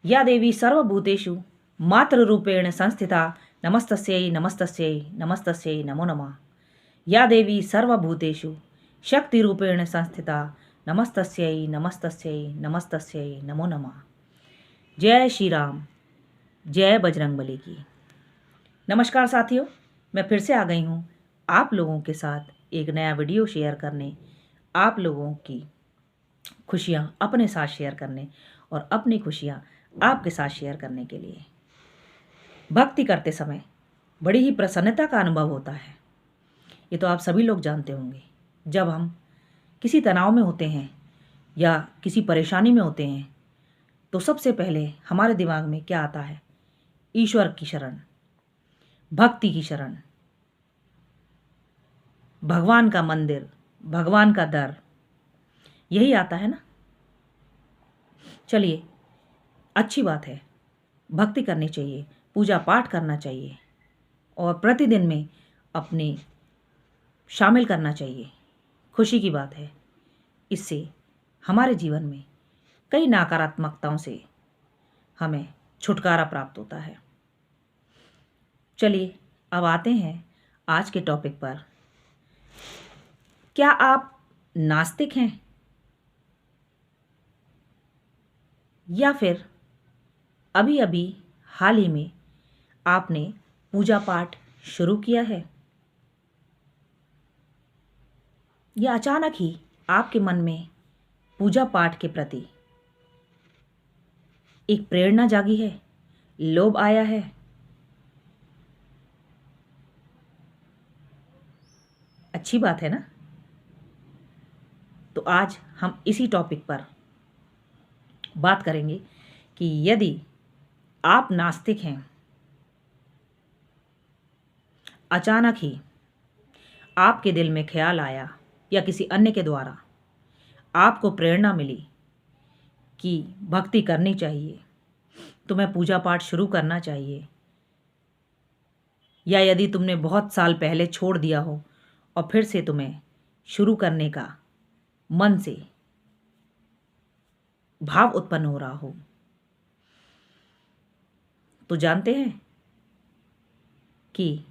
या देवी सर्वभूतेषु मातृरूपेण संस्थिता नमस्तस्यै नमस्तस्यै नमस्तस्यै नमो नमः। या देवी सर्वभूतेषु शक्तिरूपेण संस्थिता नमस्तस्यै नमस्तस्यै नमस्तस्यै नमो नमः। जय श्री राम, जय बजरंगबली की। नमस्कार साथियों, मैं फिर से आ गई हूँ आप लोगों के साथ एक नया वीडियो शेयर करने, आप लोगों की खुशियाँ अपने साथ शेयर करने और अपनी खुशियाँ आपके साथ शेयर करने के लिए। भक्ति करते समय बड़ी ही प्रसन्नता का अनुभव होता है, ये तो आप सभी लोग जानते होंगे। जब हम किसी तनाव में होते हैं या किसी परेशानी में होते हैं तो सबसे पहले हमारे दिमाग में क्या आता है? ईश्वर की शरण, भक्ति की शरण, भगवान का मंदिर, भगवान का दर, यही आता है ना। चलिए, अच्छी बात है, भक्ति करनी चाहिए, पूजा पाठ करना चाहिए और प्रतिदिन में अपने शामिल करना चाहिए। खुशी की बात है, इससे हमारे जीवन में कई नकारात्मकताओं से हमें छुटकारा प्राप्त होता है। चलिए, अब आते हैं आज के टॉपिक पर। क्या आप नास्तिक हैं या फिर अभी अभी हाल ही में आपने पूजा पाठ शुरू किया है, या अचानक ही आपके मन में पूजा पाठ के प्रति एक प्रेरणा जागी है, लोभ आया है? अच्छी बात है ना। तो आज हम इसी टॉपिक पर बात करेंगे कि यदि आप नास्तिक हैं, अचानक ही आपके दिल में ख्याल आया या किसी अन्य के द्वारा आपको प्रेरणा मिली कि भक्ति करनी चाहिए, तुम्हें पूजा पाठ शुरू करना चाहिए, या यदि तुमने बहुत साल पहले छोड़ दिया हो और फिर से तुम्हें शुरू करने का मन से भाव उत्पन्न हो रहा हो, तो जानते हैं कि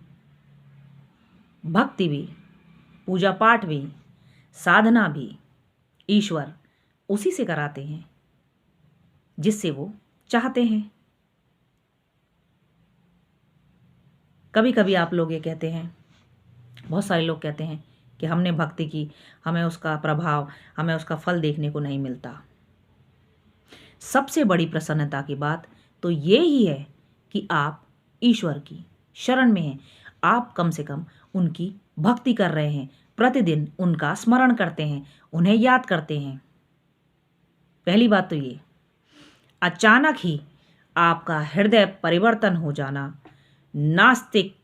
भक्ति भी, पूजा पाठ भी, साधना भी ईश्वर उसी से कराते हैं जिससे वो चाहते हैं। कभी कभी आप लोग ये कहते हैं, बहुत सारे लोग कहते हैं कि हमने भक्ति की, हमें उसका प्रभाव, हमें उसका फल देखने को नहीं मिलता। सबसे बड़ी प्रसन्नता की बात तो ये ही है कि आप ईश्वर की शरण में हैं, आप कम से कम उनकी भक्ति कर रहे हैं, प्रतिदिन उनका स्मरण करते हैं, उन्हें याद करते हैं। पहली बात तो ये, अचानक ही आपका हृदय परिवर्तन हो जाना, नास्तिक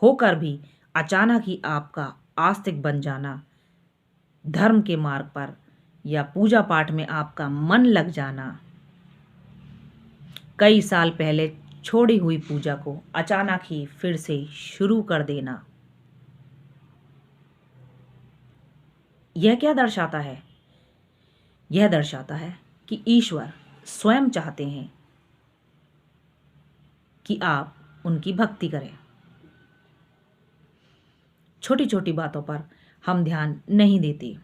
होकर भी अचानक ही आपका आस्तिक बन जाना, धर्म के मार्ग पर या पूजा पाठ में आपका मन लग जाना, कई साल पहले छोड़ी हुई पूजा को अचानक ही फिर से शुरू कर देना, यह क्या दर्शाता है? यह दर्शाता है कि ईश्वर स्वयं चाहते हैं कि आप उनकी भक्ति करें। छोटी छोटी बातों पर हम ध्यान नहीं देते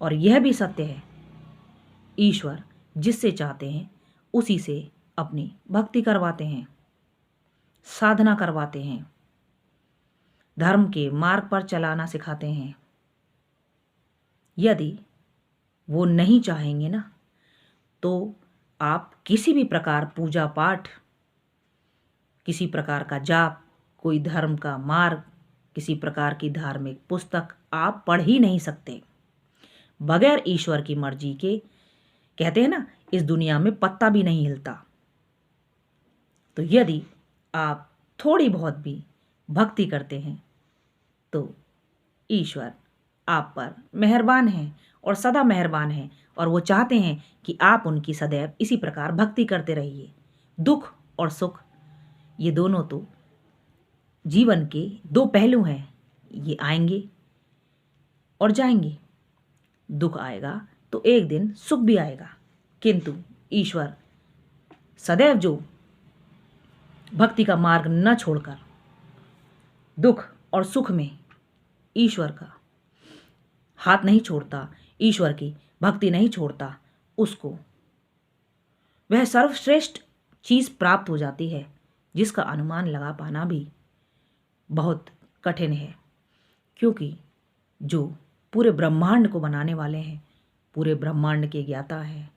और यह भी सत्य है, ईश्वर जिससे चाहते हैं उसी से अपनी भक्ति करवाते हैं, साधना करवाते हैं, धर्म के मार्ग पर चलाना सिखाते हैं। यदि वो नहीं चाहेंगे ना, तो आप किसी भी प्रकार पूजा पाठ, किसी प्रकार का जाप, कोई धर्म का मार्ग, किसी प्रकार की धार्मिक पुस्तक आप पढ़ ही नहीं सकते। बगैर ईश्वर की मर्जी के, कहते हैं ना, इस दुनिया में पत्ता भी नहीं हिलता। तो यदि आप थोड़ी बहुत भी भक्ति करते हैं तो ईश्वर आप पर मेहरबान हैं और सदा मेहरबान हैं, और वो चाहते हैं कि आप उनकी सदैव इसी प्रकार भक्ति करते रहिए। दुख और सुख, ये दोनों तो जीवन के दो पहलू हैं, ये आएंगे और जाएंगे। दुख आएगा तो एक दिन सुख भी आएगा, किंतु ईश्वर सदैव जो भक्ति का मार्ग न छोड़कर दुख और सुख में ईश्वर का हाथ नहीं छोड़ता, ईश्वर की भक्ति नहीं छोड़ता, उसको वह सर्वश्रेष्ठ चीज़ प्राप्त हो जाती है जिसका अनुमान लगा पाना भी बहुत कठिन है। क्योंकि जो पूरे ब्रह्मांड को बनाने वाले हैं, पूरे ब्रह्मांड के ज्ञाता हैं,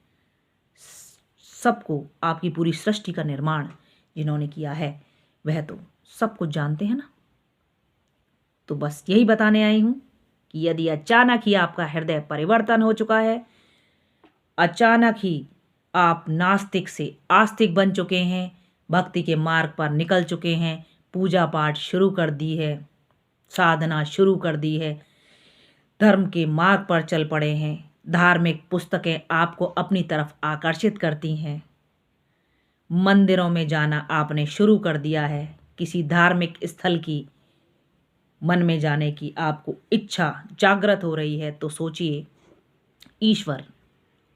सबको, आपकी पूरी सृष्टि का निर्माण जिन्होंने किया है वह तो सब कुछ जानते हैं ना। तो बस यही बताने आई हूँ कि यदि अचानक ही आपका हृदय परिवर्तन हो चुका है, अचानक ही आप नास्तिक से आस्तिक बन चुके हैं, भक्ति के मार्ग पर निकल चुके हैं, पूजा पाठ शुरू कर दी है, साधना शुरू कर दी है, धर्म के मार्ग पर चल पड़े हैं, धार्मिक पुस्तकें आपको अपनी तरफ आकर्षित करती हैं, मंदिरों में जाना आपने शुरू कर दिया है, किसी धार्मिक स्थल की मन में जाने की आपको इच्छा जागृत हो रही है, तो सोचिए ईश्वर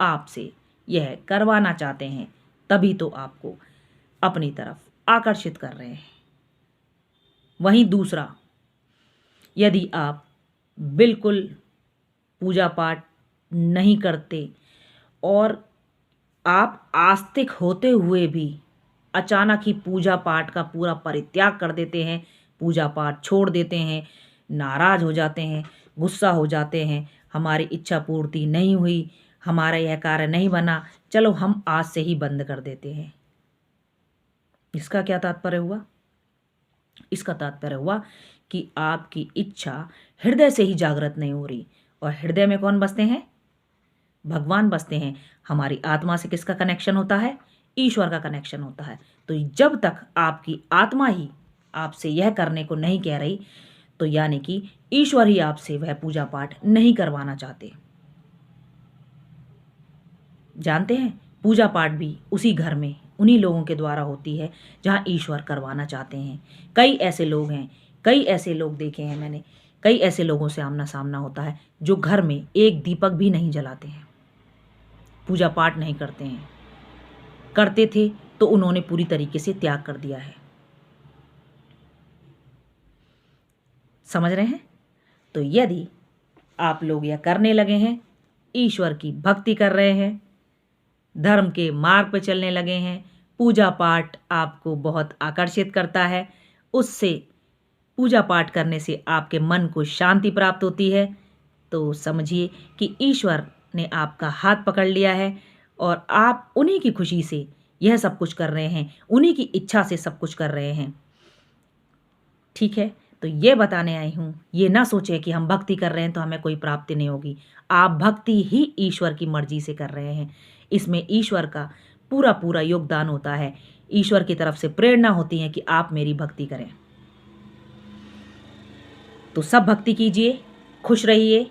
आपसे यह करवाना चाहते हैं, तभी तो आपको अपनी तरफ आकर्षित कर रहे हैं। वहीं दूसरा, यदि आप बिल्कुल पूजा पाठ नहीं करते और आप आस्तिक होते हुए भी अचानक ही पूजा पाठ का पूरा परित्याग कर देते हैं, पूजा पाठ छोड़ देते हैं, नाराज हो जाते हैं, गुस्सा हो जाते हैं, हमारी इच्छा पूर्ति नहीं हुई, हमारा यह कार्य नहीं बना, चलो हम आज से ही बंद कर देते हैं। इसका क्या तात्पर्य हुआ? इसका तात्पर्य हुआ कि आपकी इच्छा हृदय से ही जागृत नहीं हो रही। और हृदय में कौन बसते हैं? भगवान बसते हैं। हमारी आत्मा से किसका कनेक्शन होता है? ईश्वर का कनेक्शन होता है। तो जब तक आपकी आत्मा ही आपसे यह करने को नहीं कह रही, तो यानी कि ईश्वर ही आपसे वह पूजा पाठ नहीं करवाना चाहते। जानते हैं, पूजा पाठ भी उसी घर में उन्हीं लोगों के द्वारा होती है जहां ईश्वर करवाना चाहते हैं। कई ऐसे लोग हैं, कई ऐसे लोग देखे हैं मैंने, कई ऐसे लोगों से आमना सामना होता है जो घर में एक दीपक भी नहीं जलाते हैं, पूजा पाठ नहीं करते हैं। करते थे तो उन्होंने पूरी तरीके से त्याग कर दिया है। समझ रहे हैं? तो यदि आप लोग यह करने लगे हैं, ईश्वर की भक्ति कर रहे हैं, धर्म के मार्ग पर चलने लगे हैं, पूजा पाठ आपको बहुत आकर्षित करता है, उससे पूजा पाठ करने से आपके मन को शांति प्राप्त होती है, तो समझिए कि ईश्वर ने आपका हाथ पकड़ लिया है और आप उन्हीं की खुशी से यह सब कुछ कर रहे हैं, उन्हीं की इच्छा से सब कुछ कर रहे हैं। ठीक है, तो ये बताने आई हूँ, ये ना सोचे कि हम भक्ति कर रहे हैं तो हमें कोई प्राप्ति नहीं होगी। आप भक्ति ही ईश्वर की मर्जी से कर रहे हैं, इसमें ईश्वर का पूरा पूरा योगदान होता है। ईश्वर की तरफ से प्रेरणा होती है कि आप मेरी भक्ति करें। तो सब भक्ति कीजिए, खुश रहिए,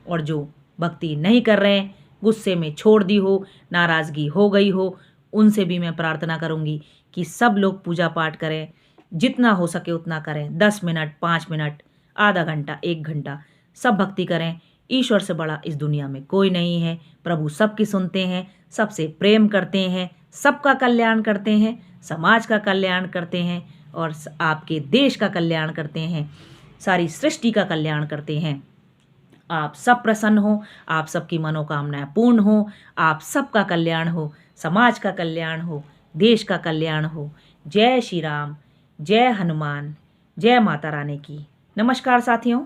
और जो भक्ति नहीं कर रहे हैं, गुस्से में छोड़ दी हो, नाराज़गी हो गई हो, उनसे भी मैं प्रार्थना करूंगी कि सब लोग पूजा पाठ करें, जितना हो सके उतना करें, 10 मिनट, 5 मिनट, आधा घंटा, 1 घंटा, सब भक्ति करें। ईश्वर से बड़ा इस दुनिया में कोई नहीं है। प्रभु सबकी सुनते हैं, सबसे प्रेम करते हैं, सबका कल्याण करते हैं, समाज का कल्याण करते हैं और आपके देश का कल्याण करते हैं, सारी सृष्टि का कल्याण करते हैं। आप सब प्रसन्न हो, आप सबकी मनोकामनाएं पूर्ण हो, आप सबका कल्याण हो, समाज का कल्याण हो, देश का कल्याण हो। जय श्री राम, जय हनुमान, जय माता रानी की। नमस्कार साथियों।